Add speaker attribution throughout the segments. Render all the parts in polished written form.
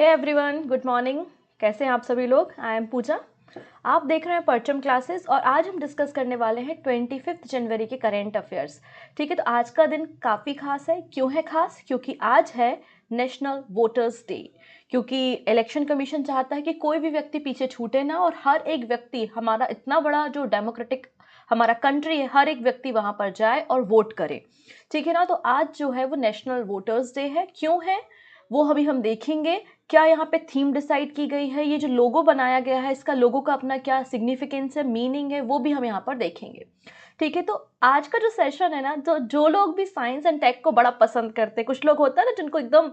Speaker 1: Hey everyone, good morning. कैसे हैं आप सभी लोग? आई एम पूजा। आप देख रहे हैं परचम क्लासेस और आज हम डिस्कस करने वाले हैं 25 जनवरी के करेंट अफेयर्स। ठीक है, तो आज का दिन काफ़ी खास है। क्यों है खास? क्योंकि आज है नेशनल वोटर्स डे। क्योंकि इलेक्शन कमीशन चाहता है कि कोई भी व्यक्ति पीछे छूटे ना और हर एक व्यक्ति, हमारा इतना बड़ा जो डेमोक्रेटिक हमारा कंट्री है, हर एक व्यक्ति वहाँ पर जाए और वोट करे। ठीक है ना, तो आज जो है वो नेशनल वोटर्स डे है। क्यों है वो अभी हम देखेंगे। क्या यहाँ पे थीम डिसाइड की गई है, ये जो लोगो बनाया गया है इसका लोगो का अपना क्या सिग्निफिकेंस है, मीनिंग है, वो भी हम यहाँ पर देखेंगे। ठीक है, तो आज का जो सेशन है ना, जो लोग भी साइंस एंड टेक को बड़ा पसंद करते हैं, कुछ लोग होता है ना जिनको एकदम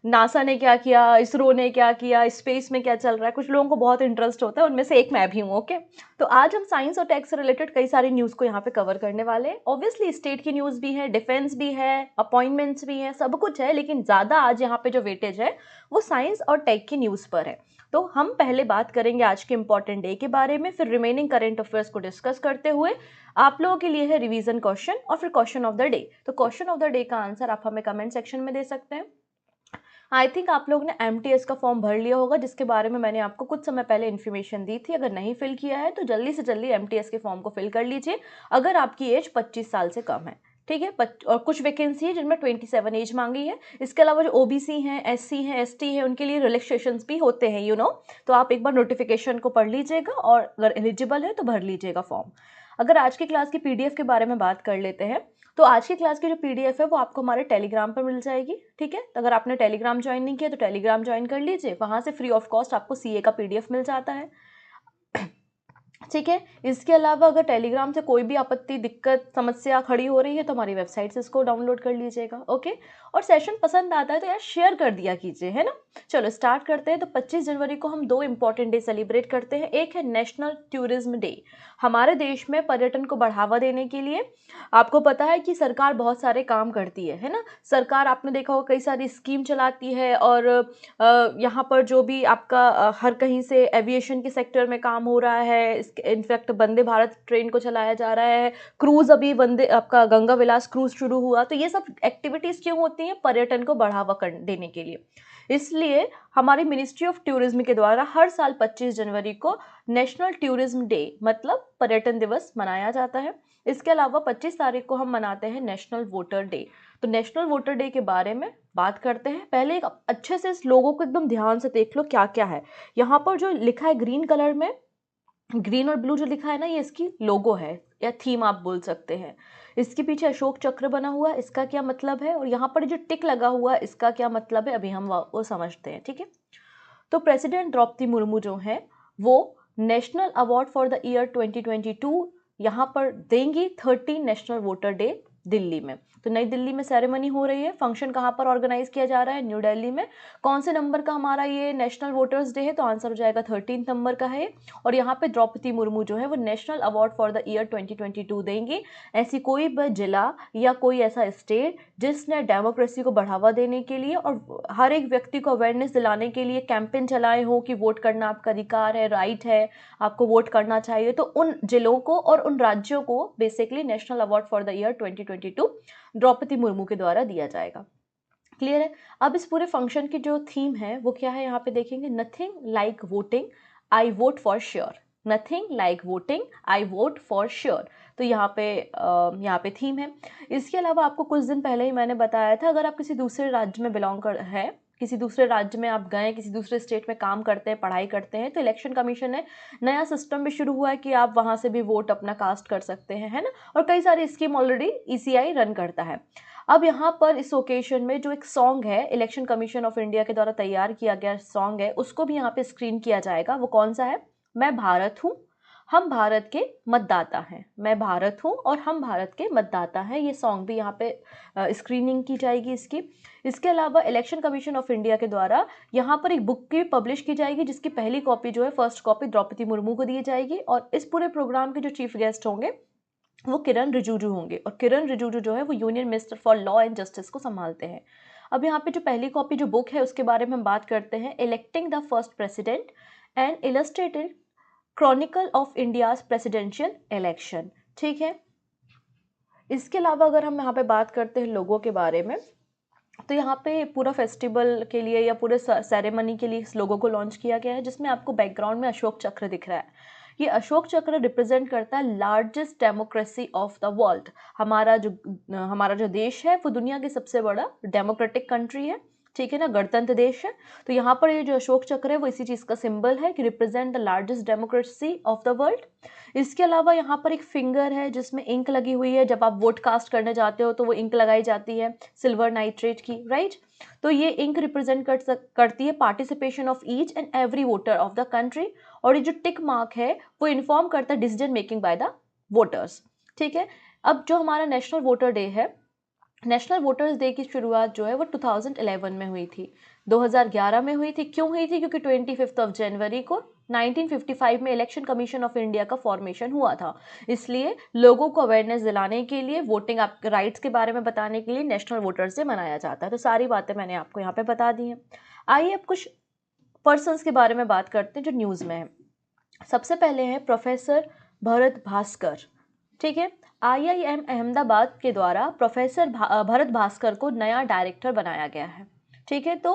Speaker 1: नासा ने क्या किया, इसरो ने क्या किया, स्पेस में क्या चल रहा है, कुछ लोगों को बहुत इंटरेस्ट होता है, उनमें से एक मैं भी हूँ। ओके, तो आज हम साइंस और टेक से रिलेटेड कई सारी न्यूज़ को यहाँ पे कवर करने वाले हैं। ऑब्वियसली स्टेट की न्यूज़ भी है, डिफेंस भी है, अपॉइंटमेंट्स भी है, सब कुछ है, लेकिन ज़्यादा आज यहाँ पे जो वेटेज है वो साइंस और टेक की न्यूज़ पर है। तो हम पहले बात करेंगे आज के इंपॉर्टेंट डे के बारे में, फिर रिमेनिंग करंट अफेयर्स को डिस्कस करते हुए आप लोगों के लिए है रिवीजन क्वेश्चन और फिर क्वेश्चन ऑफ द डे। तो क्वेश्चन ऑफ द डे का आंसर आप हमें कमेंट सेक्शन में दे सकते हैं। आई थिंक आप लोगों ने एमटीएस का फॉर्म भर लिया होगा, जिसके बारे में मैंने आपको कुछ समय पहले इन्फॉर्मेशन दी थी। अगर नहीं फिल किया है तो जल्दी से जल्दी एमटीएस के फॉर्म को फिल कर लीजिए अगर आपकी एज 25 साल से कम है। ठीक है, और कुछ वैकेंसी है जिनमें 27 एज मांगी है। इसके अलावा जो ओबीसी हैं, एससी हैं, एसटी हैं, उनके लिए रिलैक्सेशंस भी होते हैं, तो आप एक बार नोटिफिकेशन को पढ़ लीजिएगा और अगर एलिजिबल है तो भर लीजिएगा फॉर्म। अगर आज की क्लास की पीडीएफ के बारे में बात कर लेते हैं, तो आज की क्लास की जो पीडीएफ है वो आपको हमारे टेलीग्राम पर मिल जाएगी। ठीक है, तो अगर आपने टेलीग्राम ज्वाइन नहीं किया तो टेलीग्राम ज्वाइन कर लीजिए, वहां से फ्री ऑफ कॉस्ट आपको सीए का पीडीएफ मिल जाता है। ठीक है, इसके अलावा अगर टेलीग्राम से कोई भी आपत्ति, दिक्कत, समस्या खड़ी हो रही है तो हमारी वेबसाइट से इसको डाउनलोड कर लीजिएगा। ओके, और सेशन पसंद आता है तो यार शेयर कर दिया कीजिए, है ना। चलो स्टार्ट करते हैं। तो 25 जनवरी को हम दो इंपॉर्टेंट डे सेलिब्रेट करते हैं। एक है नेशनल टूरिज्म डे। हमारे देश में पर्यटन को बढ़ावा देने के लिए आपको पता है कि सरकार बहुत सारे काम करती है ना। सरकार, आपने देखा होगा, कई सारी स्कीम चलाती है और यहाँ पर जो भी आपका हर कहीं से एविएशन के सेक्टर में काम हो रहा है। इनफैक्ट वंदे भारत ट्रेन को चलाया जा रहा है, क्रूज, अभी वंदे आपका गंगा विलास क्रूज शुरू हुआ। तो ये सब एक्टिविटीज क्यों होती हैं? पर्यटन को बढ़ावा देने के लिए। इसलिए हमारी मिनिस्ट्री ऑफ टूरिज्म के द्वारा हर साल 25 जनवरी को नेशनल टूरिज्म डे मतलब पर्यटन दिवस मनाया जाता है। इसके अलावा 25 तारीख को हम मनाते हैं नेशनल वोटर डे। तो नेशनल वोटर डे के बारे में बात करते हैं। पहले एक अच्छे से इस लोगों को एकदम ध्यान से देख लो क्या क्या है। यहाँ पर जो लिखा है ग्रीन कलर में, ग्रीन और ब्लू जो लिखा है ना, ये इसकी लोगो है या थीम आप बोल सकते हैं। इसके पीछे अशोक चक्र बना हुआ है, इसका क्या मतलब है, और यहाँ पर जो टिक लगा हुआ है इसका क्या मतलब है, अभी हम वो समझते हैं। ठीक है, तो प्रेसिडेंट द्रौपदी मुर्मू जो है वो national award for the year 2022 यहाँ पर देंगी 13 नेशनल वोटर डे दिल्ली में। तो नई दिल्ली में सेरेमनी हो रही है। फंक्शन कहाँ पर ऑर्गेनाइज किया जा रहा है? न्यू दिल्ली में। कौन से नंबर का हमारा ये नेशनल वोटर्स डे है? तो आंसर हो जाएगा 13 नंबर का है। और यहाँ पे द्रौपदी मुर्मू जो है वो national award for the year 2022 देंगी। ऐसी कोई भी जिला या कोई ऐसा स्टेट जिसने डेमोक्रेसी को बढ़ावा देने के लिए और हर एक व्यक्ति को अवेयरनेस दिलाने के लिए कैंपेन चलाए हो कि वोट करना आपका अधिकार है, राइट है, आपको वोट करना चाहिए, तो उन जिलों को और उन राज्यों को basically national award for the year 2022 Draupadi Murmu के द्वारा दिया जाएगा। क्लियर है? अब इस पूरे फंक्शन की जो थीम है वो क्या है, यहाँ पे देखेंगे, nothing like voting, I vote for sure. Nothing like voting, I vote for sure. तो यहाँ पे थीम है। इसके अलावा आपको कुछ दिन पहले ही मैंने बताया था, अगर आप किसी दूसरे राज्य में बिलोंग कर है, किसी दूसरे राज्य में आप गए, किसी दूसरे स्टेट में काम करते हैं, पढ़ाई करते हैं, तो इलेक्शन कमीशन ने नया सिस्टम भी शुरू हुआ है कि आप वहाँ से भी वोट अपना कास्ट कर सकते हैं, है ना। और कई सारी स्कीम ऑलरेडी ईसीआई रन करता है। अब यहाँ पर इस ओकेशन में जो एक सॉन्ग है, इलेक्शन कमीशन ऑफ इंडिया के द्वारा तैयार किया गया सॉन्ग है, उसको भी यहाँ पे स्क्रीन किया जाएगा। वो कौन सा है? मैं भारत हूँ, हम भारत के मतदाता हैं। मैं भारत हूँ और हम भारत के मतदाता हैं, ये सॉन्ग भी यहाँ पे स्क्रीनिंग की जाएगी इसकी। इसके अलावा इलेक्शन कमीशन ऑफ इंडिया के द्वारा यहाँ पर एक बुक भी पब्लिश की जाएगी, जिसकी पहली कॉपी जो है, फर्स्ट कॉपी द्रौपदी मुर्मू को दी जाएगी। और इस पूरे प्रोग्राम के जो चीफ गेस्ट होंगे वो किरण रिजिजू होंगे, और किरण रिजिजू जो है वो union minister for law and justice को संभालते हैं। अब यहाँ पे जो पहली कॉपी जो बुक है उसके बारे में हम बात करते हैं, electing the first president and illustrated Chronicle of India's presidential election. ठीक है, इसके अलावा अगर हम यहाँ पे बात करते हैं लोगों के बारे में, तो यहाँ पे पूरा फेस्टिवल के लिए या पूरे सेरेमनी के लिए इस लोगो को लॉन्च किया गया है, जिसमें आपको बैकग्राउंड में अशोक चक्र दिख रहा है। ये अशोक चक्र रिप्रेजेंट करता है largest democracy of the world. हमारा जो देश है वो दुनिया की सबसे बड़ा डेमोक्रेटिक कंट्री है, ठीक है ना, गणतंत्र देश है। तो यहाँ पर ये जो अशोक चक्र है वो इसी चीज़ का सिंबल है कि represent the largest democracy of the world. इसके अलावा यहाँ पर एक फिंगर है जिसमें इंक लगी हुई है। जब आप वोट कास्ट करने जाते हो तो वो इंक लगाई जाती है सिल्वर नाइट्रेट की, राइट। तो ये इंक रिप्रेजेंट करती है participation of each and every voter of the country. और ये जो टिक मार्क है वो इन्फॉर्म करता है decision making by the voters, ठीक है। अब जो हमारा नेशनल वोटर डे है, नेशनल वोटर्स डे की शुरुआत जो है वो 2011 में हुई थी, 2011 में हुई थी। क्यों हुई थी? क्योंकि 25 जनवरी को 1955 में इलेक्शन कमीशन ऑफ इंडिया का फॉर्मेशन हुआ था। इसलिए लोगों को अवेयरनेस दिलाने के लिए, वोटिंग आपके राइट्स के बारे में बताने के लिए नेशनल वोटर्स डे मनाया जाता है। तो सारी बातें मैंने आपको यहाँ पे बता दी हैं। आइए अब कुछ पर्सन्स के बारे में बात करते हैं जो न्यूज़ में है। सबसे पहले है प्रोफेसर भरत भास्कर, ठीक है। IIM अहमदाबाद के द्वारा प्रोफेसर भरत भास्कर को नया डायरेक्टर बनाया गया है, ठीक है। तो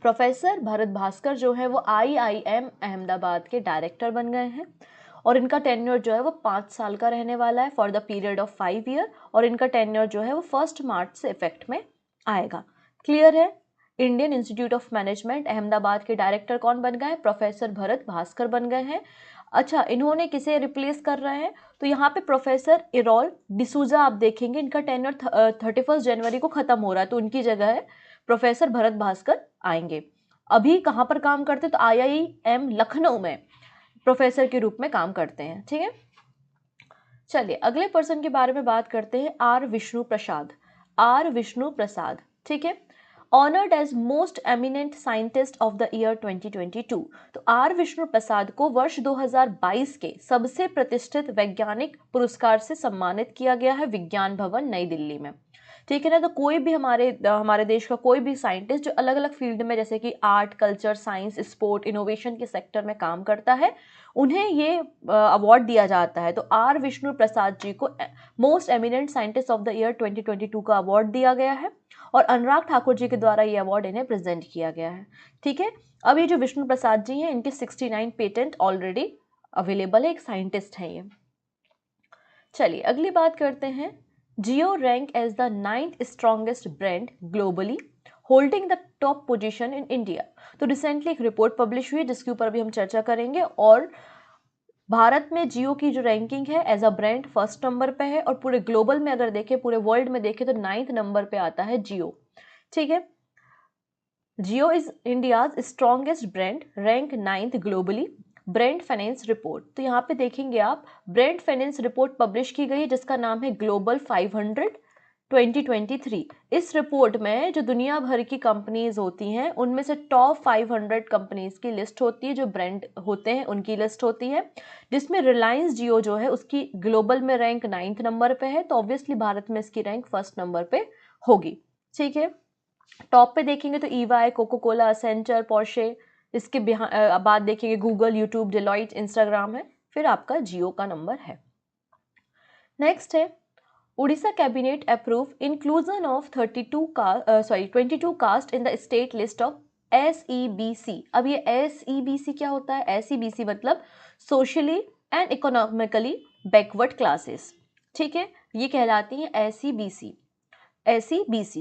Speaker 1: प्रोफेसर भरत भास्कर जो है वो IIM अहमदाबाद के डायरेक्टर बन गए हैं और इनका टेन्योर जो है वो 5 साल का रहने वाला है, for the period of 5 year. और इनका टेन्योर जो है वो 1 मार्च से इफेक्ट में आएगा। क्लियर है? Indian institute of management Ahmedabad के डायरेक्टर कौन बन गए? प्रोफेसर भरत भास्कर बन गए हैं। अच्छा, इन्होंने किसे रिप्लेस कर रहे हैं? तो यहाँ पे प्रोफेसर इरोल डिसूजा आप देखेंगे, इनका टेन्योर 31 जनवरी को खत्म हो रहा है, तो उनकी जगह है प्रोफेसर भरत भास्कर आएंगे। अभी कहाँ पर काम करते? तो IIM लखनऊ में प्रोफेसर के रूप में काम करते हैं, ठीक है। चलिए अगले पर्सन के बारे में बात करते हैं, R विष्णु प्रसाद। R विष्णु प्रसाद, ठीक है, honoured as most eminent scientist of the year 2022। तो R विष्णु प्रसाद को वर्ष 2022 के सबसे प्रतिष्ठित वैज्ञानिक पुरस्कार से सम्मानित किया गया है विज्ञान भवन नई दिल्ली में, ठीक है ना। तो कोई भी हमारे देश का कोई भी साइंटिस्ट जो अलग अलग फील्ड में, जैसे कि art, culture, science, sport, innovation के सेक्टर में काम करता है, उन्हें ये अवार्ड दिया जाता है। तो R विष्णु प्रसाद जी को most eminent scientist of the year 2022 का अवार्ड दिया गया है और अनुराग ठाकुर जी के द्वारा ये अवार्ड इन्हें प्रेजेंट किया गया है, ठीक है। अब ये जो विष्णु प्रसाद जी हैं, इनके 69 पेटेंट ऑलरेडी अवेलेबल है, एक साइंटिस्ट हैं ये। चलिए अगली बात करते हैं, Jio rank as the 9th strongest brand globally, holding the top position in India. तो रिसेंटली एक रिपोर्ट पब्लिश हुई जिसके ऊपर भी हम चर्चा करेंगे, और भारत में जियो की जो रैंकिंग है as a brand 1st number पे है, और पूरे ग्लोबल में अगर देखें, पूरे वर्ल्ड में देखें तो 9th नंबर पे आता है जियो, ठीक है। Jio is India's strongest brand, rank 9th globally, brand finance report. तो यहाँ पे देखेंगे आप, ब्रांड फाइनेंस रिपोर्ट पब्लिश की गई है जिसका नाम है ग्लोबल 500 2023। इस रिपोर्ट में जो दुनिया भर की कंपनीज होती हैं उनमें से टॉप 500 कंपनीज की लिस्ट होती है, जो ब्रांड होते हैं उनकी लिस्ट होती है, जिसमें रिलायंस जियो जो है उसकी ग्लोबल में रैंक 9th नंबर पे है। तो ऑब्वियसली भारत में इसकी रैंक 1st नंबर पे होगी, ठीक है। टॉप पे देखेंगे तो EY, Coca Cola, Accenture, Porsche, इसके बाद देखेंगे गूगल, यूट्यूब, डिलॉइट, इंस्टाग्राम है, फिर आपका जियो का नंबर है। नेक्स्ट है, Odisha cabinet approve inclusion of 22 caste in the state list of SEBC। अब ये SEBC क्या होता है? SEBC मतलब socially and economically backward classes, ठीक है, ये कहलाती है SEBC,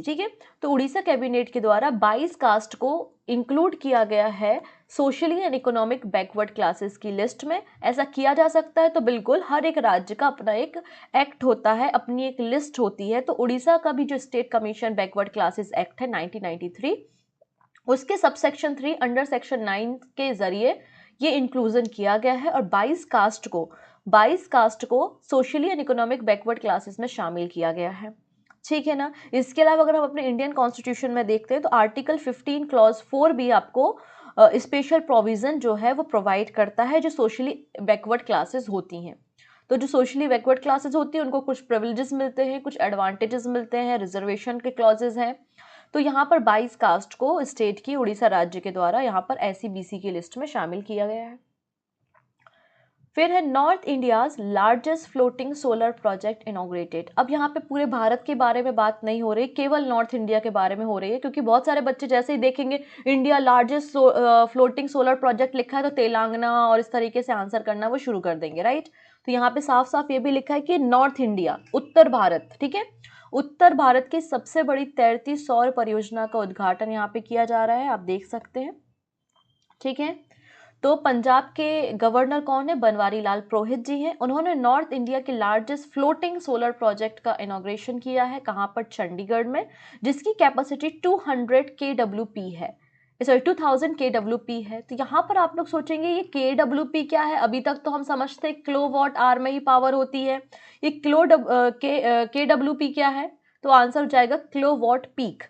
Speaker 1: ठीक है। तो उड़ीसा कैबिनेट के द्वारा 22 कास्ट को इंक्लूड किया गया है socially and economic backward classes की लिस्ट में। ऐसा किया जा सकता है, तो बिल्कुल हर एक राज्य का अपना एक एक्ट होता है, अपनी एक लिस्ट होती है। तो उड़ीसा का भी जो state commission backward classes act है 1993, उसके सबसेक्शन 3 अंडर सेक्शन 9 के जरिए ये इंक्लूजन किया गया है और 22 कास्ट को socially and economic backward classes में शामिल किया गया है, ठीक है ना। इसके अलावा अगर हम अपने इंडियन कॉन्स्टिट्यूशन में देखते हैं तो आर्टिकल 15 क्लॉज 4 भी आपको स्पेशल प्रोविजन जो है वो प्रोवाइड करता है जो सोशली बैकवर्ड क्लासेस होती हैं। तो जो सोशली बैकवर्ड क्लासेस होती हैं उनको कुछ प्रिविलेजेस मिलते हैं, कुछ एडवांटेजेस मिलते हैं, रिजर्वेशन के क्लॉजेज हैं। तो यहाँ पर 22 कास्ट को स्टेट की उड़ीसा राज्य के द्वारा यहाँ पर SEBC की लिस्ट में शामिल किया गया है। फिर है north India's largest floating solar project inaugurated. अब यहाँ पे पूरे भारत के बारे में बात नहीं हो रही, केवल नॉर्थ इंडिया के बारे में हो रही है, क्योंकि बहुत सारे बच्चे जैसे ही देखेंगे India largest floating solar project लिखा है तो तेलंगाना और इस तरीके से आंसर करना वो शुरू कर देंगे, राइट। तो यहाँ पे साफ साफ ये भी लिखा है कि नॉर्थ इंडिया, उत्तर भारत, ठीक है। उत्तर भारत की सबसे बड़ी तैरती सौर परियोजना का उद्घाटन यहाँ पे किया जा रहा है, आप देख सकते हैं, ठीक है। तो पंजाब के गवर्नर कौन है? बनवारी लाल पुरोहित जी हैं। उन्होंने नॉर्थ इंडिया के लार्जेस्ट फ्लोटिंग सोलर प्रोजेक्ट का इनॉग्रेशन किया है। कहाँ पर? चंडीगढ़ में, जिसकी कैपेसिटी 200 kWp है, सॉरी 2000 kWp है। तो यहाँ पर आप लोग सोचेंगे ये kWp क्या है? अभी तक तो हम समझते हैं किलोवाट आवर में ही पावर होती है, ये kWp क्या है? तो आंसर हो जाएगा किलोवाट पीक,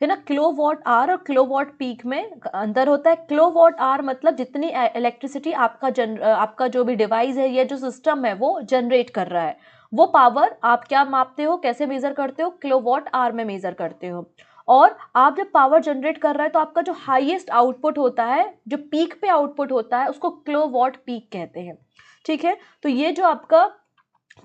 Speaker 1: है ना। किलोवाट आवर और किलोवाट पीक में अंतर होता है। किलोवाट आवर मतलब जितनी इलेक्ट्रिसिटी आपका जो भी डिवाइस है, ये जो सिस्टम है वो जनरेट कर रहा है, वो पावर आप क्या मापते हो, कैसे मेजर करते हो? किलोवाट आवर में मेजर करते हो। और आप जब पावर जनरेट कर रहा है तो आपका जो हाईएस्ट आउटपुट होता है, जो पीक पे आउटपुट होता है, उसको किलोवाट पीक कहते हैं, ठीक है। तो ये जो आपका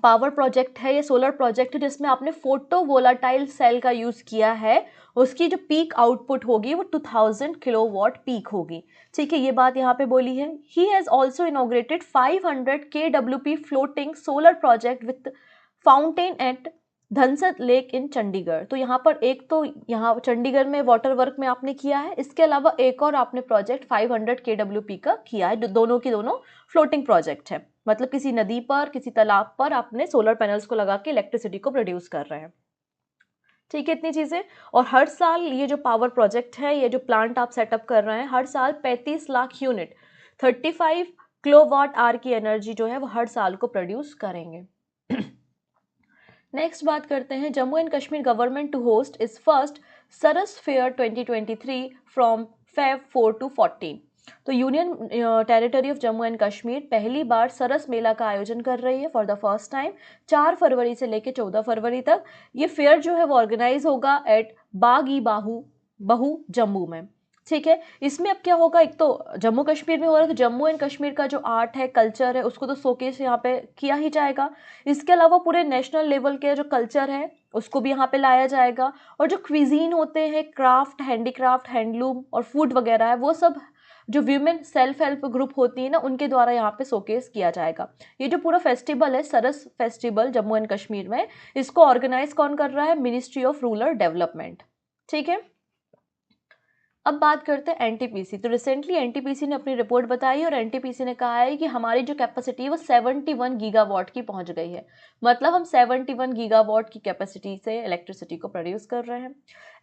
Speaker 1: पावर प्रोजेक्ट है, ये सोलर प्रोजेक्ट है जिसमें आपने फोटो वोलाटाइल सेल का यूज किया है, उसकी जो पीक आउटपुट होगी वो 2000 किलोवाट पीक होगी, ठीक है। ये बात यहाँ पे बोली है। He has also inaugurated 500 kWp floating solar project with fountain at Dhansar lake in Chandigarh. तो यहाँ पर एक तो यहाँ चंडीगढ़ में वाटर वर्क में आपने किया है, इसके अलावा एक और आपने प्रोजेक्ट 500 kWp का किया है, दोनों की दोनों फ्लोटिंग प्रोजेक्ट है, मतलब किसी नदी पर, किसी तालाब पर आपने सोलर पैनल्स को लगा के इलेक्ट्रिसिटी को प्रोड्यूस कर रहे हैं, ठीक है। इतनी चीजें। और हर साल ये जो पावर प्रोजेक्ट है, ये जो प्लांट आप सेटअप कर रहे हैं, हर साल 35 लाख यूनिट 35 किलोवाट आवर की एनर्जी जो है वो हर साल को प्रोड्यूस करेंगे। नेक्स्ट बात करते हैं, Jammu and Kashmir government to host its first Saras fair 2023 from Feb 4 to 14। तो union territory of Jammu and Kashmir पहली बार सरस मेला का आयोजन कर रही है फॉर द फर्स्ट टाइम, 4 फरवरी से लेकर 14 फरवरी तक। ये फेयर जो है वो ऑर्गेनाइज होगा एट बाग-ई-बाहू जम्मू में, ठीक है। इसमें अब क्या होगा, एक तो जम्मू कश्मीर में हो रहा है तो जम्मू एंड कश्मीर का जो आर्ट है, कल्चर है, उसको तो शोकेस यहाँ पे किया ही जाएगा। इसके अलावा पूरे नेशनल लेवल के जो कल्चर है उसको भी यहाँ पे लाया जाएगा, और जो क्विजीन होते हैं, क्राफ्ट, हैंडीक्राफ्ट, हैंडलूम और फूड वगैरह है, वो सब जो वीमेन सेल्फ हेल्प ग्रुप होती है ना, उनके द्वारा यहाँ पे शोकेस किया जाएगा। ये जो पूरा फेस्टिवल है, सरस फेस्टिवल जम्मू एंड कश्मीर में, इसको ऑर्गेनाइज कौन कर रहा है? मिनिस्ट्री ऑफ रूरल डेवलपमेंट, ठीक है। अब बात करते हैं एनटीपीसी। तो रिसेंटली एनटीपीसी ने अपनी रिपोर्ट बताई और एनटीपीसी ने कहा है कि हमारी जो कैपेसिटी है वो 71 गीगावाट की पहुंच गई है, मतलब हम 71 गीगावाट की कैपेसिटी से इलेक्ट्रिसिटी को प्रोड्यूस कर रहे हैं।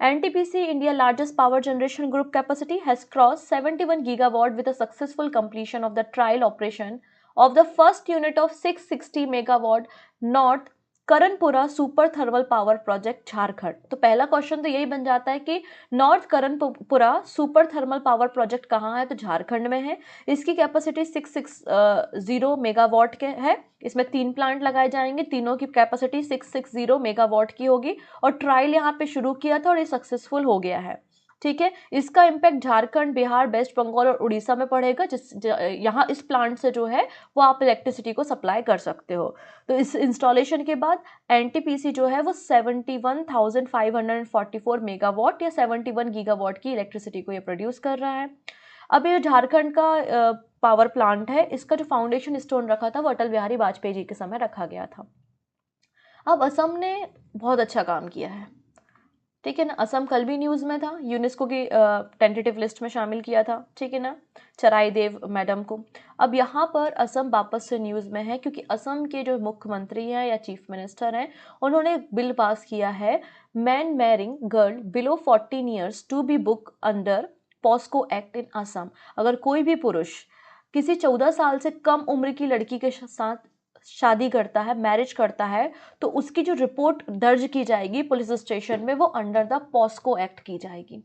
Speaker 1: NTPC India largest power generation group capacity has cross 71 gigawatt with a successful completion of the trial operation of the first unit of 660 megawatt north Karanpura super thermal power project Jharkhand. तो पहला question तो यही बन जाता है कि north Karanpura super thermal power project कहाँ है? तो झारखंड में है। इसकी कैपेसिटी 660 मेगावाट के है। इसमें 3 प्लांट लगाए जाएंगे, तीनों की कैपेसिटी 660 मेगावाट की होगी, और ट्रायल यहाँ पे शुरू किया था और ये सक्सेसफुल हो गया है, ठीक है। इसका इम्पैक्ट झारखंड, बिहार, वेस्ट बंगाल और उड़ीसा में पड़ेगा, यहाँ इस प्लांट से जो है वो आप इलेक्ट्रिसिटी को सप्लाई कर सकते हो। तो इस इंस्टॉलेशन के बाद एनटीपीसी जो है वो 71,544 मेगावाट या 71 गीगावाट की इलेक्ट्रिसिटी को ये प्रोड्यूस कर रहा है। अब ये झारखंड का पावर प्लांट है, इसका जो फाउंडेशन स्टोन रखा था वो अटल बिहारी वाजपेयी जी के समय रखा गया था। अब असम ने बहुत अच्छा काम किया है, ठीक है ना। असम कल भी न्यूज़ में था, यूनेस्को की टेंटेटिव लिस्ट में शामिल किया था, ठीक है ना, चराई देव मैडम को। अब यहाँ पर असम वापस से न्यूज़ में है क्योंकि असम के जो मुख्यमंत्री हैं या चीफ मिनिस्टर हैं, उन्होंने बिल पास किया है, man marrying girl below 14 years to be book under POCSO act in Assam. अगर कोई भी पुरुष किसी 14 साल से कम उम्र की लड़की के साथ शादी करता है, मैरिज करता है, तो उसकी जो रिपोर्ट दर्ज की जाएगी पुलिस स्टेशन में वो अंडर द पॉस्को एक्ट की जाएगी,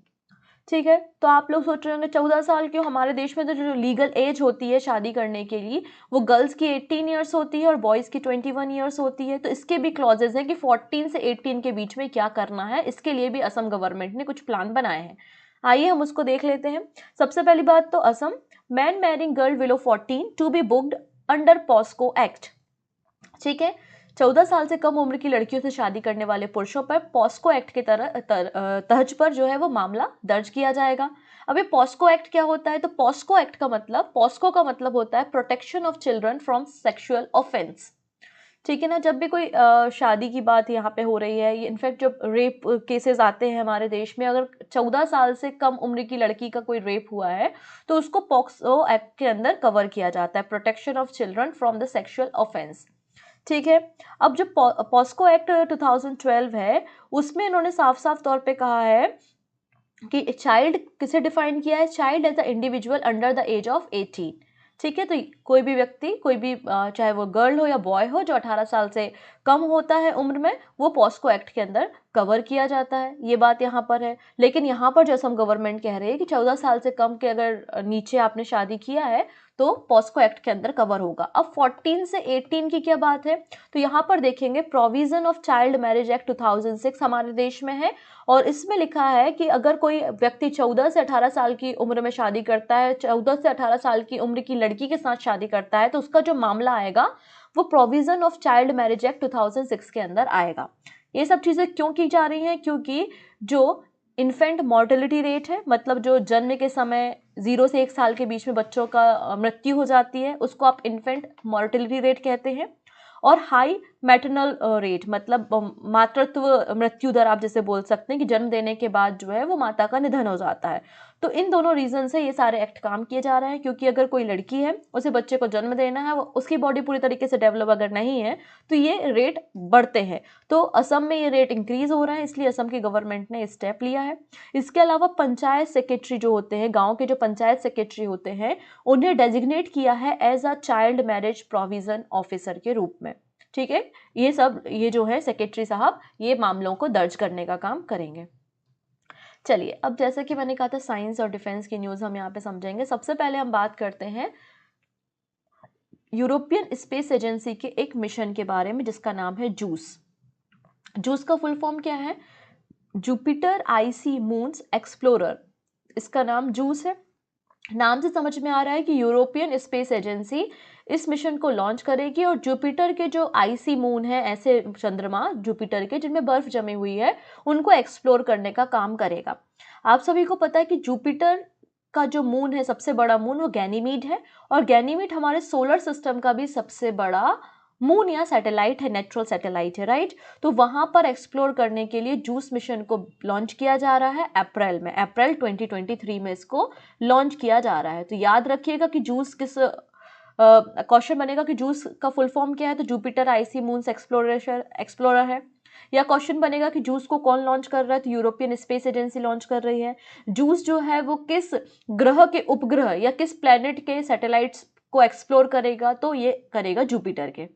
Speaker 1: ठीक है। तो आप लोग सोच रहे होंगे 14 साल क्यों? हमारे देश में तो जो लीगल एज होती है शादी करने के लिए वो गर्ल्स की 18 ईयर्स होती है और बॉयज़ की 21 ईयर्स होती है। तो इसके भी क्लॉजेज हैं कि 14 से 18 के बीच में क्या करना है, इसके लिए भी असम गवर्नमेंट ने कुछ प्लान बनाए हैं। आइए हम उसको देख लेते हैं। सबसे पहली बात तो Assam, man marrying girl below 14 to be booked under POCSO act. ठीक है, 14 साल से कम उम्र की लड़कियों से शादी करने वाले पुरुषों पर पॉस्को एक्ट के तहज पर जो है वो मामला दर्ज किया जाएगा। अब ये पॉस्को एक्ट क्या होता है? तो पॉस्को एक्ट का मतलब, पॉस्को का मतलब होता है protection of children from sexual offence. ठीक है ना, जब भी कोई शादी की बात यहाँ पे हो रही है, इनफैक्ट जब रेप केसेस आते हैं हमारे देश में, अगर 14 साल से कम उम्र की लड़की का कोई रेप हुआ है तो उसको पॉक्सो एक्ट के अंदर कवर किया जाता है, protection of children from the sexual offence. ठीक है, अब जो पॉस्को एक्ट 2012 है उसमें इन्होंने साफ साफ तौर पे कहा है कि चाइल्ड किसे डिफाइन किया है? Child as a individual under the age of 18। ठीक है, तो कोई भी व्यक्ति, कोई भी चाहे वो गर्ल हो या बॉय हो, जो 18 साल से कम होता है उम्र में, वो पॉस्को एक्ट के अंदर कवर किया जाता है। ये बात यहाँ पर है। लेकिन यहाँ पर जैसे हम गवर्नमेंट कह रहे हैं कि 14 साल से कम के अगर नीचे आपने शादी किया है तो पॉस्को एक्ट के अंदर कवर होगा। अब 14 से 18 की क्या बात है? तो यहाँ पर देखेंगे provision of child marriage act 2006 हमारे देश में है, और इसमें लिखा है कि अगर कोई व्यक्ति 14 से 18 साल की उम्र में शादी करता है, 14 से 18 साल की उम्र की लड़की के साथ शादी करता है, तो उसका जो मामला आएगा वो provision of child marriage act 2006 के अंदर आएगा। ये सब चीज़ें क्यों की जा रही हैं? क्योंकि जो इन्फेंट मॉर्टेलिटी रेट है, मतलब जो जन्म के समय 0 से 1 साल के बीच में बच्चों का मृत्यु हो जाती है, उसको आप इन्फेंट मॉर्टेलिटी रेट कहते हैं। और हाई मैटरनल रेट, मतलब मातृत्व मृत्यु दर आप जैसे बोल सकते हैं कि जन्म देने के बाद जो है वो माता का निधन हो जाता है। तो इन दोनों रीजन से ये सारे एक्ट काम किए जा रहे हैं, क्योंकि अगर कोई लड़की है, उसे बच्चे को जन्म देना है, उसकी बॉडी पूरी तरीके से डेवलप अगर नहीं है तो ये रेट बढ़ते हैं। तो असम में ये रेट इंक्रीज हो रहा है, इसलिए असम की गवर्नमेंट ने स्टेप लिया है। इसके अलावा पंचायत सेक्रेटरी जो होते हैं, गाँव के जो पंचायत सेक्रेटरी होते हैं, उन्हें डेजिग्नेट किया है as a child marriage provision officer के रूप में। ठीक है, ये जो है सेक्रेटरी साहब ये मामलों को दर्ज करने का काम करेंगे। चलिए, अब जैसे कि मैंने कहा था साइंस और डिफेंस की न्यूज़ हम यहाँ पे समझेंगे। सबसे पहले हम बात करते हैं यूरोपियन स्पेस एजेंसी के एक मिशन के बारे में जिसका नाम है जूस। जूस का फुल फॉर्म क्या है? जुपिटर आईसी मून्स एक्सप्लोरर, इसका नाम जूस है। नाम से समझ में आ रहा है कि यूरोपियन स्पेस एजेंसी इस मिशन को लॉन्च करेगी और जुपिटर के जो आईसी मून है, ऐसे चंद्रमा जुपिटर के जिनमें बर्फ जमी हुई है, उनको एक्सप्लोर करने का काम करेगा। आप सभी को पता है कि जुपिटर का जो मून है, सबसे बड़ा मून, वो गैनीमीड है, और गैनीमीड हमारे सोलर सिस्टम का भी सबसे बड़ा मून या सैटेलाइट है, नेचुरल सैटेलाइट है, राइट। तो वहां पर एक्सप्लोर करने के लिए जूस मिशन को लॉन्च किया जा रहा है अप्रैल में, अप्रैल 2023 में इसको लॉन्च किया जा रहा है। तो याद रखिएगा कि जूस किस क्वेश्चन बनेगा कि जूस का फुल फॉर्म क्या है, तो जुपिटर आईसी मून्स एक्सप्लोरर है। या क्वेश्चन बनेगा कि जूस को कौन लॉन्च कर रहा है, तो यूरोपियन स्पेस एजेंसी लॉन्च कर रही है। जूस जो है वो किस ग्रह के उपग्रह या किस प्लेनेट के सैटेलाइट्स को एक्सप्लोर करेगा, तो ये करेगा जुपिटर के।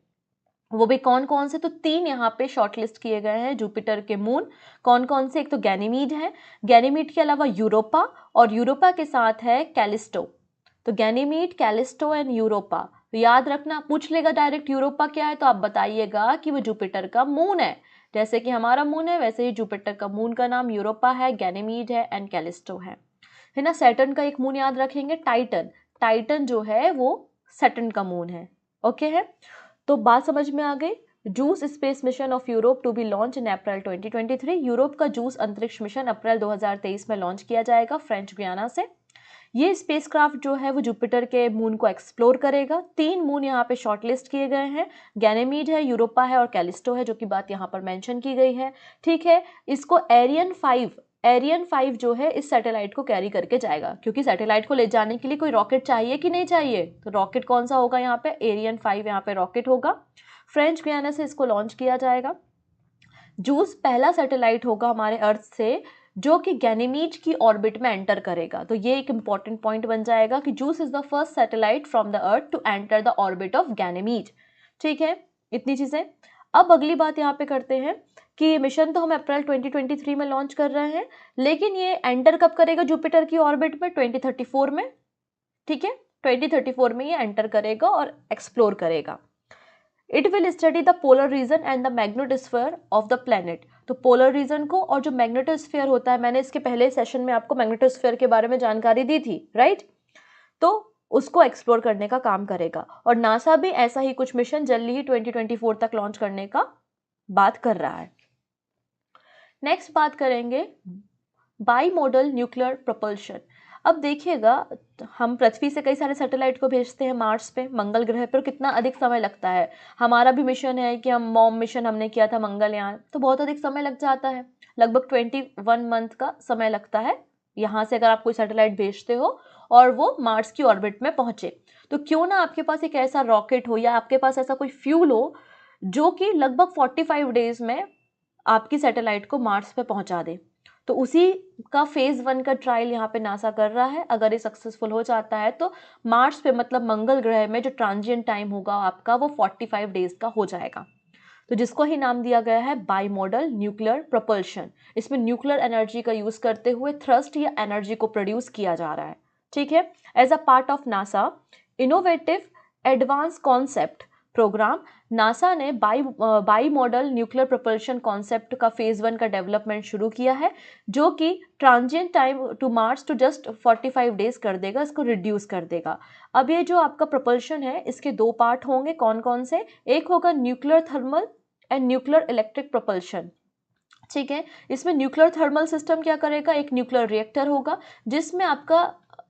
Speaker 1: वो भी कौन कौन से? तो 3 यहाँ पे शॉर्टलिस्ट किए गए हैं जुपिटर के मून। कौन कौन से? एक तो गैनीमीड है, गैनीमीड के अलावा यूरोपा, और यूरोपा के साथ है कैलिस्टो। तो गैनीमीड, कैलिस्टो एंड यूरोपा। तो याद रखना, पूछ लेगा डायरेक्ट यूरोपा क्या है, तो आप बताइएगा कि वो जुपिटर का मून है। जैसे कि हमारा मून है वैसे ही जुपिटर का मून का नाम यूरोपा है, गैनीमीड है एंड कैलिस्टो है ना। सैटर्न का एक मून याद रखेंगे, टाइटन। टाइटन जो है वो सैटर्न का मून है। ओके है, तो बात समझ में आ गई। JUICE space mission of Europe to be launch in April 2023। Europe का जूस अंतरिक्ष मिशन अप्रैल 2023 में लॉन्च किया जाएगा फ्रेंच गुयाना से। ये स्पेसक्राफ्ट जो है वो जुपिटर के मून को एक्सप्लोर करेगा। 3 मून यहाँ पे शॉर्टलिस्ट किए गए हैं, गैनीमीड है, यूरोपा है और कैलिस्टो है, जो कि बात यहाँ पर मेंशन की गई है। ठीक है, इसको एरियन 5 जो है इस सैटेलाइट को कैरी करके जाएगा, क्योंकि सैटेलाइट को ले जाने के लिए कोई रॉकेट चाहिए कि नहीं चाहिए, तो रॉकेट कौन सा होगा यहाँ पे? एरियन 5 यहाँ पे रॉकेट होगा। फ्रेंच गुयाना से इसको लॉन्च किया जाएगा। जूस पहला सैटेलाइट होगा हमारे अर्थ से जो कि गैनीमीड की ऑर्बिट में एंटर करेगा। तो ये एक इंपॉर्टेंट पॉइंट बन जाएगा कि JUICE is the first satellite from the earth to enter the orbit of Ganymede. ठीक है, इतनी चीजें। अब अगली बात यहाँ पे करते हैं कि मिशन तो हम अप्रैल 2023 में लॉन्च कर रहे हैं, लेकिन ये एंटर कब करेगा जुपिटर की ऑर्बिट में? 2034 में। ठीक है, 2034 में ये एंटर करेगा और एक्सप्लोर करेगा। It will study the polar region and the magnetosphere of the planet. तो पोलर रीजन को और जो मैग्नेटोस्फीयर होता है, मैंने इसके पहले सेशन में आपको मैग्नेटोस्फीयर के बारे में जानकारी दी थी, राइट। तो उसको एक्सप्लोर करने का काम करेगा। और नासा भी ऐसा ही कुछ मिशन जल्दी ही 2024 तक लॉन्च करने का बात कर रहा है। नेक्स्ट बात करेंगे बाई मॉडल न्यूक्लियर प्रोपल्शन। अब देखिएगा, हम पृथ्वी से कई सारे सैटेलाइट को भेजते हैं मार्स पे, मंगल ग्रह पर कितना अधिक समय लगता है। हमारा भी मिशन है कि हम मॉम मिशन हमने किया था मंगलयान, तो बहुत अधिक समय लग जाता है, लगभग 21 मंथ का समय लगता है यहाँ से अगर आप कोई सैटेलाइट भेजते हो और वो मार्स की ऑर्बिट में पहुंचे। तो क्यों ना आपके पास एक ऐसा रॉकेट हो या आपके पास ऐसा कोई फ्यूल हो जो कि लगभग 45 डेज में आपकी सैटेलाइट को मार्स पे पहुंचा दे। तो उसी का फेज 1 का ट्रायल यहाँ पे नासा कर रहा है। अगर ये सक्सेसफुल हो जाता है तो मार्स पे मतलब मंगल ग्रह में जो ट्रांजिएंट टाइम होगा आपका वो 45 डेज का हो जाएगा। तो जिसको ही नाम दिया गया है बाई मॉडल न्यूक्लियर प्रोपल्शन। इसमें न्यूक्लियर एनर्जी का यूज करते हुए थ्रस्ट या एनर्जी को प्रोड्यूस किया जा रहा है। ठीक है, as a part of NASA innovative advance concept programme, NASA ने bimodal nuclear propulsion concept का फेज 1 का डेवलपमेंट शुरू किया है, जो कि transient time to Mars to just 45 days कर देगा, इसको रिड्यूस कर देगा। अब ये जो आपका प्रोपल्शन है इसके 2 पार्ट होंगे, कौन कौन से? एक होगा nuclear thermal and nuclear electric propulsion. ठीक है, इसमें न्यूक्लियर थर्मल सिस्टम क्या करेगा, एक न्यूक्लियर रिएक्टर होगा जिसमें आपका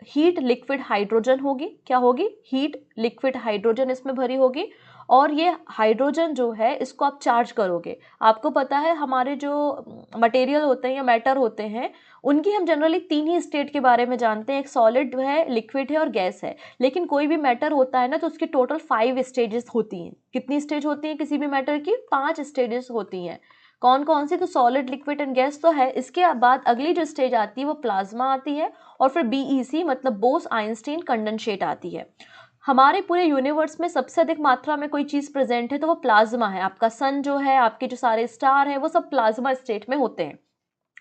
Speaker 1: हीट लिक्विड हाइड्रोजन होगी। क्या होगी? हीट लिक्विड हाइड्रोजन इसमें भरी होगी, और ये हाइड्रोजन जो है इसको आप चार्ज करोगे। आपको पता है हमारे जो मटेरियल होते हैं या मैटर होते हैं उनकी हम जनरली 3 ही स्टेट के बारे में जानते हैं, एक सॉलिड है, लिक्विड है और गैस है। लेकिन कोई भी मैटर होता है ना तो उसकी टोटल 5 स्टेजेस होती हैं। कितनी स्टेज होती हैं किसी भी मैटर की? 5 स्टेजेस होती हैं। कौन कौन सी? तो सॉलिड, लिक्विड एंड गैस तो है। इसके बाद अगली जो स्टेज आती है वो प्लाज्मा आती है, और फिर BEC मतलब बोस आइंस्टीन कंडेंसेट आती है। हमारे पूरे यूनिवर्स में सबसे अधिक मात्रा में कोई चीज़ प्रेजेंट है तो वो प्लाज्मा है। आपका सन जो है, आपके जो सारे स्टार हैं वो सब प्लाज्मा स्टेट में होते हैं।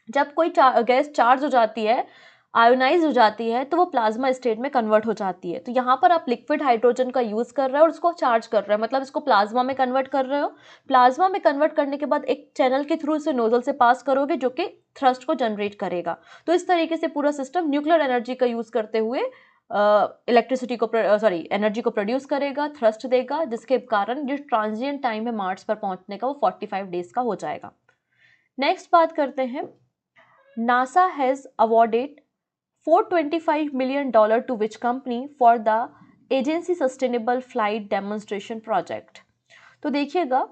Speaker 1: जब कोई गैस चार्ज हो जाती है, आयोनाइज हो जाती है, तो वो प्लाज्मा स्टेट में कन्वर्ट हो जाती है। तो यहाँ पर आप लिक्विड हाइड्रोजन का यूज़ कर रहे हो और उसको चार्ज कर रहे हो, मतलब इसको प्लाज्मा में कन्वर्ट कर रहे हो। प्लाज्मा में कन्वर्ट करने के बाद एक चैनल के थ्रू इसे नोजल से पास करोगे जो कि थ्रस्ट को जनरेट करेगा। तो इस तरीके से पूरा सिस्टम न्यूक्लियर एनर्जी का यूज़ करते हुए इलेक्ट्रिसिटी को एनर्जी को प्रोड्यूस करेगा, थ्रस्ट देगा, जिसके कारण जो ट्रांजिएंट टाइम है मार्स पर पहुंचने का वो 45 डेज का हो जाएगा। नेक्स्ट बात करते हैं, NASA has awarded $425 million to which company for the agency sustainable flight demonstration project. तो देखिएगा,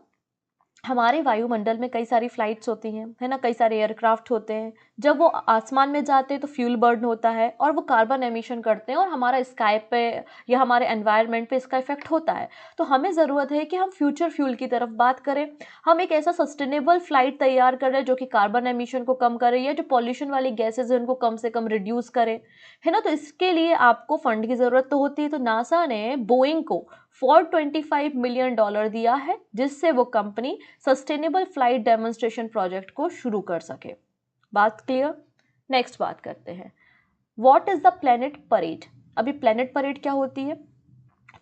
Speaker 1: हमारे वायुमंडल में कई सारी फ्लाइट्स होती हैं, है ना, कई सारे एयरक्राफ्ट होते हैं। जब वो आसमान में जाते हैं तो फ्यूल बर्न होता है और वो कार्बन एमिशन करते हैं, और हमारा स्काई पे या हमारे एनवायरनमेंट पे इसका इफेक्ट होता है। तो हमें ज़रूरत है कि हम फ्यूचर फ्यूल की तरफ बात करें। हम एक ऐसा सस्टेनेबल फ्लाइट तैयार कर रहे हैं जो कि कार्बन एमिशन को कम करे या जो पॉल्यूशन वाली गैसेज है उनको कम से कम रिड्यूस करे, है ना। तो इसके लिए आपको फंड की ज़रूरत तो होती है। तो नासा ने बोइंग को $425 million दिया है जिससे वो company sustainable flight demonstration project को शुरू कर सके। बात क्लियर? नेक्स्ट बात करते हैं, what is the planet parade. अभी प्लैनेट परेड क्या होती है,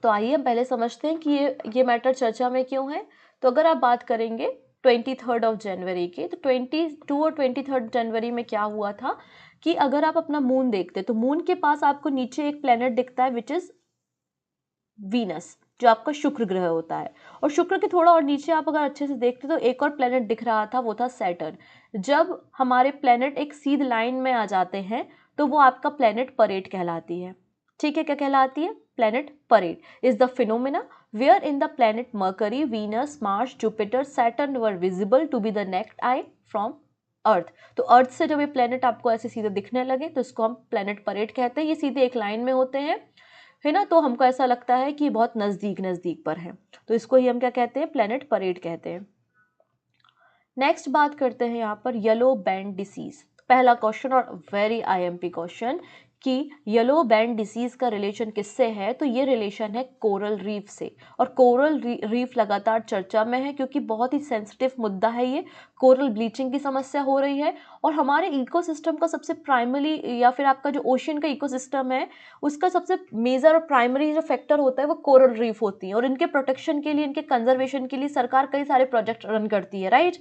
Speaker 1: तो आइए हम पहले समझते हैं कि ये मैटर चर्चा में क्यों है। तो अगर आप बात करेंगे 23 जनवरी की, तो 22 और 23 जनवरी में क्या हुआ था कि अगर आप अपना मून देखते तो मून के पास आपको नीचे एक प्लैनेट दिखता है विच इज वीनस, जो आपका शुक्र ग्रह होता है। और शुक्र के थोड़ा और नीचे आप अगर अच्छे से देखते तो एक और प्लेनेट दिख रहा था, वो था सैटर्न। जब हमारे प्लेनेट एक सीध लाइन में आ जाते हैं तो वो आपका प्लेनेट परेड कहलाती है। ठीक है, क्या कहलाती है? Planet parade is the phenomena where in the planet Mercury, Venus, Mars, Jupiter, Saturn were visible to be the next eye from Earth. तो अर्थ से जब ये प्लेनेट आपको ऐसे सीधे दिखने लगे तो इसको हम प्लेनेट परेड कहते हैं। ये सीधे एक लाइन में होते हैं, है ना, तो हमको ऐसा लगता है कि बहुत नज़दीक पर है, तो इसको ही हम क्या कहते हैं? प्लैनेट परेड कहते हैं। नेक्स्ट बात करते हैं यहाँ पर येलो बैंड डिसीज। पहला क्वेश्चन और वेरी IMP क्वेश्चन कि येलो बैंड डिसीज का रिलेशन किससे है, तो ये रिलेशन है कोरल रीफ से। और कोरल रीफ लगातार चर्चा में है क्योंकि बहुत ही सेंसिटिव मुद्दा है ये। कोरल ब्लीचिंग की समस्या हो रही है और हमारे इकोसिस्टम का सबसे प्राइमरी या फिर आपका जो ओशियन का इकोसिस्टम है उसका सबसे मेजर और प्राइमरी जो फैक्टर होता है वो कोरल रीफ होती है, और इनके प्रोटेक्शन के लिए, इनके कंजर्वेशन के लिए सरकार कई सारे प्रोजेक्ट रन करती है, राइट।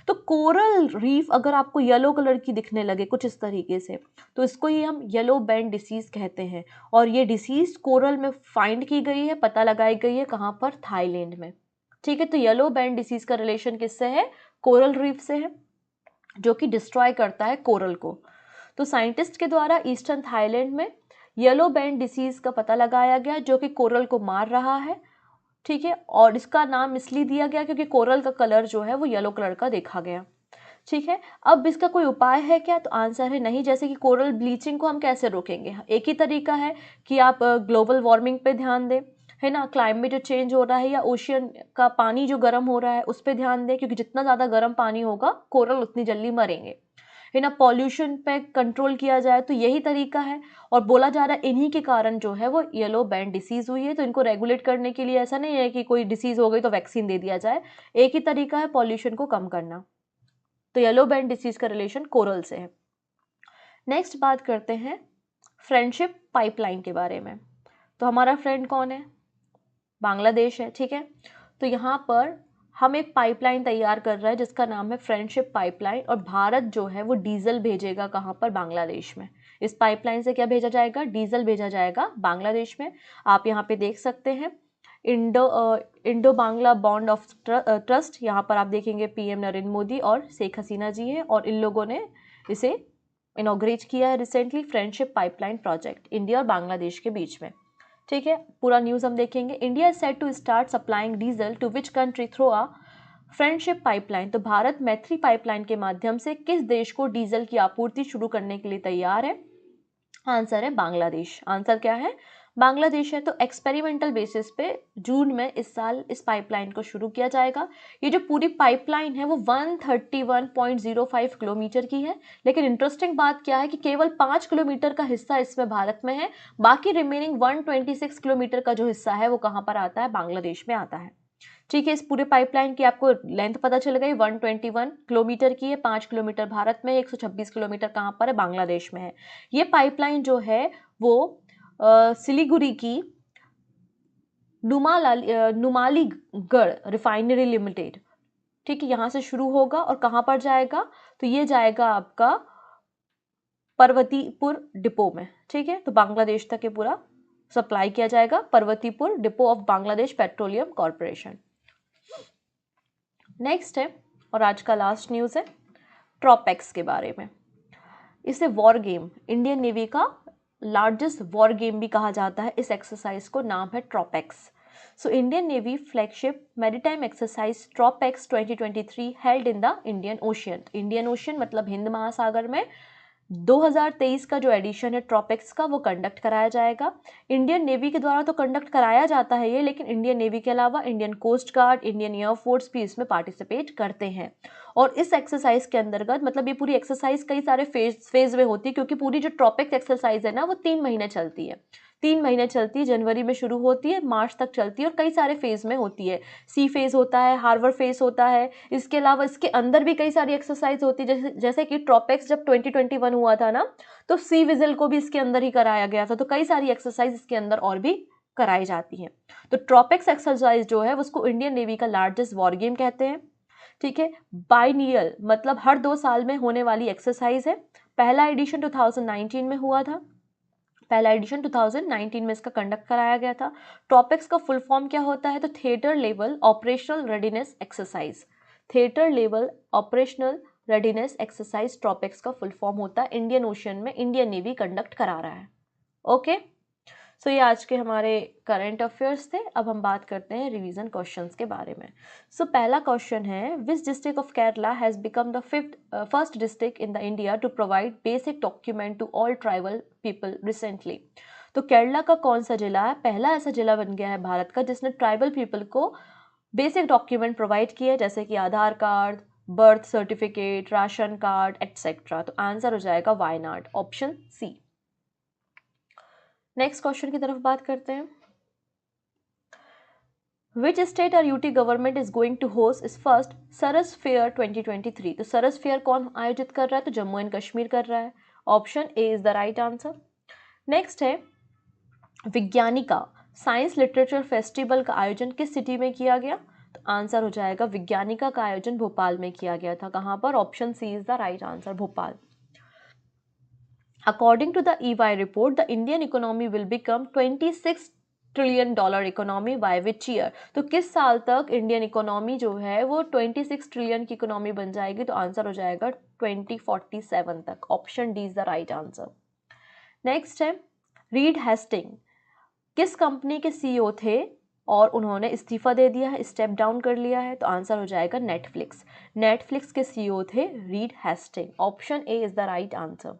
Speaker 1: तो कोरल रीफ अगर आपको येलो कलर की दिखने लगे कुछ इस तरीके से, तो इसको ही हम येलो बैंड डिसीज कहते हैं। और ये डिसीज कोरल में फाइंड की गई है, पता लगाई गई है, कहाँ पर, थाईलैंड में, ठीक है। तो येलो बैंड डिसीज का रिलेशन किससे है? कोरल रीफ से है, जो कि डिस्ट्रॉय करता है कोरल को। तो साइंटिस्ट के द्वारा ईस्टर्न थाईलैंड में येलो बैंड डिसीज का पता लगाया गया, जो कि कोरल को मार रहा है, ठीक है। और इसका नाम इसलिए दिया गया क्योंकि कोरल का कलर जो है वो येलो कलर का देखा गया, ठीक है। अब इसका कोई उपाय है क्या? तो आंसर है नहीं। जैसे कि कोरल ब्लीचिंग को हम कैसे रोकेंगे? एक ही तरीका है कि आप ग्लोबल वार्मिंग पे ध्यान दें, है ना, क्लाइमेट जो चेंज हो रहा है या ओशियन का पानी जो गर्म हो रहा है उस पर ध्यान दें, क्योंकि जितना ज़्यादा गर्म पानी होगा कोरल उतनी जल्दी मरेंगे, है ना। पॉल्यूशन पे कंट्रोल किया जाए, तो यही तरीका है। और बोला जा रहा है इन्हीं के कारण जो है वो येलो बैंड डिसीज हुई है। तो इनको रेगुलेट करने के लिए ऐसा नहीं है कि कोई डिसीज हो गई तो वैक्सीन दे दिया जाए, एक ही तरीका है पॉल्यूशन को कम करना। तो येलो बैंड डिसीज का रिलेशन कोरल से है। नेक्स्ट बात करते हैं फ्रेंडशिप पाइपलाइन के बारे में। तो हमारा फ्रेंड कौन है? बांग्लादेश है, ठीक है। तो यहाँ पर हम एक पाइपलाइन तैयार कर रहे हैं जिसका नाम है फ्रेंडशिप पाइपलाइन, और भारत जो है वो डीजल भेजेगा कहाँ पर? बांग्लादेश में। इस पाइपलाइन से क्या भेजा जाएगा? डीजल भेजा जाएगा बांग्लादेश में। आप यहाँ पे देख सकते हैं Indo Bangla bond of trust, यहाँ पर आप देखेंगे पीएम नरेंद्र मोदी और शेख हसीना जी हैं, और इन लोगों ने इसे इनॉग्रेट किया है recently, friendship pipeline project India और बांग्लादेश के बीच में, ठीक है। पूरा न्यूज़ हम देखेंगे। India is set to start supplying diesel to which country through a friendship pipeline. तो भारत मैत्री पाइपलाइन के माध्यम से किस देश को डीजल की आपूर्ति शुरू करने के लिए तैयार है? आंसर है बांग्लादेश। आंसर क्या है? बांग्लादेश है। तो एक्सपेरिमेंटल बेसिस पे जून में इस साल इस पाइपलाइन को शुरू किया जाएगा। ये जो पूरी पाइपलाइन है वो 131.05 किलोमीटर की है, लेकिन इंटरेस्टिंग बात क्या है कि केवल 5 किलोमीटर का हिस्सा इसमें भारत में है, बाकी रिमेनिंग 126 किलोमीटर का जो हिस्सा है वो कहाँ पर आता है? बांग्लादेश में आता है, ठीक है। इस पूरे पाइपलाइन की आपको लेंथ पता चल गई, 121 किलोमीटर की है, 5 किलोमीटर भारत में, 126 किलोमीटर कहाँ पर है? बांग्लादेश में है। ये पाइपलाइन जो है वो सिलीगुड़ी की नुमालीगढ़ रिफाइनरी लिमिटेड, ठीक है, यहाँ से शुरू होगा और कहाँ पर जाएगा? तो ये जाएगा आपका पर्वतीपुर डिपो में, ठीक है। तो बांग्लादेश तक ये पूरा सप्लाई किया जाएगा, Parbatipur depot of Bangladesh petroleum corporation. Next है, और आज का लास्ट न्यूज़ है ट्रॉपेक्स के बारे में। इसे वॉर गेम, इंडियन नेवी का लार्जेस्ट वॉर गेम भी कहा जाता है इस एक्सरसाइज को, नाम है TROPEX. So Indian navy flagship maritime exercise TROPEX 2023 held in the Indian ocean. Indian ocean मतलब हिंद महासागर में 2023 का जो एडिशन है ट्रॉपेक्स का वो कंडक्ट कराया जाएगा। इंडियन नेवी के द्वारा तो कंडक्ट कराया जाता है ये, लेकिन इंडियन नेवी के अलावा Indian coast guard, Indian air force भी इसमें पार्टिसिपेट करते हैं। और इस एक्सरसाइज के अंतर्गत, मतलब ये पूरी एक्सरसाइज कई सारे फेज में होती है, क्योंकि पूरी जो ट्रॉपेक्स एक्सरसाइज है ना वो 3 महीने चलती है। 3 महीने चलती है, जनवरी में शुरू होती है, मार्च तक चलती है, और कई सारे फेज में होती है। सी फेज होता है, हार्बर फेज होता है, इसके अलावा इसके अंदर भी कई सारी एक्सरसाइज होती है। जैसे कि ट्रॉपेक्स जब 2021 हुआ था ना, तो सी विजिल को भी इसके अंदर ही कराया गया था। तो कई सारी एक्सरसाइज इसके अंदर और भी कराई जाती हैं। तो ट्रॉपेक्स एक्सरसाइज जो है उसको इंडियन नेवी का लार्जेस्ट वॉर गेम कहते हैं, ठीक है। बाइनियल मतलब हर 2 साल में होने वाली एक्सरसाइज है। पहला एडिशन 2019 में हुआ था, पहला एडिशन 2019 में इसका कंडक्ट कराया गया था। ट्रॉपेक्स का फुल फॉर्म क्या होता है? तो theatre level operational readiness exercise. Theatre level operational readiness exercise TROPEX का फुल फॉर्म होता है, इंडियन ओशन में इंडियन नेवी कंडक्ट करा रहा है। ओके, सो ये आज के हमारे करंट अफेयर्स थे। अब हम बात करते हैं रिवीजन क्वेश्चंस के बारे में। सो पहला क्वेश्चन है, which district of Kerala has become the first district in the India to provide basic document to all tribal people recently. तो केरला का कौन सा जिला है, पहला ऐसा जिला बन गया है भारत का जिसने ट्राइबल पीपल को बेसिक डॉक्यूमेंट प्रोवाइड किए, जैसे कि Aadhaar card, birth certificate, ration card etcetera. तो आंसर हो जाएगा Wayanad, option C. Next question की तरफ बात करते हैं। विच स्टेट और UT government is going to host इस फर्स्ट सरस फेयर 2023? तो सरस फेयर कौन आयोजित कर रहा है? तो जम्मू एंड कश्मीर कर रहा है। Option A is the right answer. Next है विज्ञानिका साइंस लिटरेचर फेस्टिवल का आयोजन किस सिटी में किया गया? तो आंसर हो जाएगा विज्ञानिका का आयोजन भोपाल में किया गया था। कहां पर? Option C is the right answer, Bhopal. According to the EY report, the Indian economy will become $26 trillion economy by which year? तो किस साल तक इंडियन इकोनॉमी जो है वो 26 ट्रिलियन की इकोनॉमी बन जाएगी? तो आंसर हो जाएगा 2047 तक। Option D is the right answer. Next है रीड हेस्टिंग किस कंपनी के सीईओ थे और उन्होंने इस्तीफा दे दिया है, स्टेप डाउन कर लिया है? तो आंसर हो जाएगा नेटफ्लिक्स। नेटफ्लिक्स के सीईओ थे Reed Hasting. Option A is the right answer.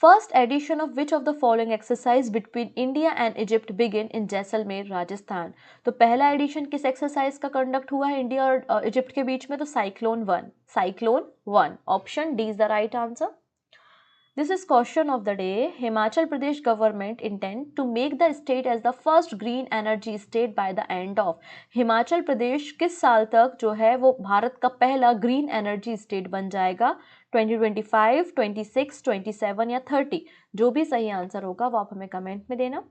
Speaker 1: First edition of which of the following exercise between India and Egypt begin in Jaisalmer Rajasthan? तो पहला एडिशन किस एक्सरसाइज का कंडक्ट हुआ है इंडिया और इजिप्ट के बीच में? तो cyclone 1। Cyclone 1। Option D is the right answer. This is question of the day. Himachal Pradesh government intend to make the state as the first green energy state by the end of. Himachal Pradesh किस साल तक जो है वो भारत का पहला green energy state बन जाएगा? 2025, 26, 27 या 30? जो भी सही आंसर होगा वो आप हमें कमेंट में देना।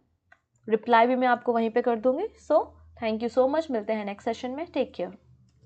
Speaker 1: रिप्लाई भी मैं आपको वहीं पे कर दूंगी। So thank you so much. मिलते हैं नेक्स्ट सेशन में। Take care.